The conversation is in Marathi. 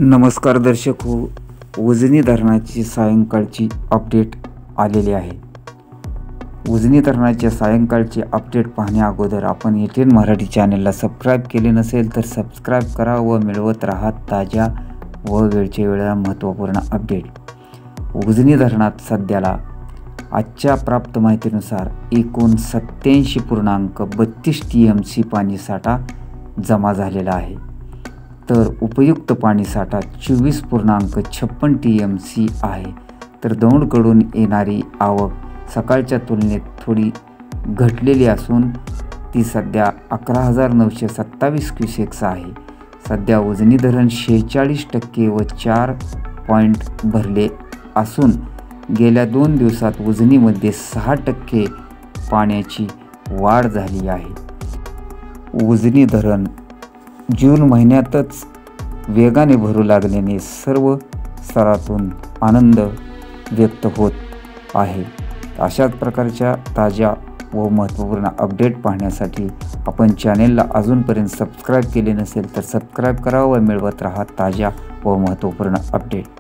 नमस्कार दर्शक हो, उजनी धरणाची सायंकाळची अपडेट आलेली आहे। उजनी धरणाच्या सायंकाळची अपडेट पाहण्या अगोदर आपण एटीएन मराठी चॅनलला सबस्क्राईब केले नसेल तर सबस्क्राईब करा व मिळवत राहा ताज्या व वेळच्या वेळेला महत्त्वपूर्ण अपडेट। उजनी धरणात सध्याला आजच्या प्राप्त माहितीनुसार एकूण 87.32 TMC पाणीसाठा जमा झालेला आहे, तर उपयुक्त पाणीसाठा 24.56 TMC आहे। तर दौंडकडून येणारी आवक सकाळच्या तुलनेत थोडी घटलेली असून ती सध्या 11,927 क्युसेक्स आहे। सध्या उजनी धरण 46% व 4 पॉईंट भरले असून गेल्या 2 दिवसात उजनीमध्ये 6% पाण्याची वाढ झाली आहे। उजनी धरण जून महिन्यातच वेगाने भरू लागल्याने सर्व स्तरातून आनंद व्यक्त होत आहे। अशाच प्रकारच्या ताज्या व महत्त्वपूर्ण अपडेट पाहण्यासाठी आपण चॅनेलला अजूनपर्यंत सबस्क्राईब केले नसेल तर सबस्क्राईब करा व मिळवत राहा ताज्या व महत्त्वपूर्ण अपडेट।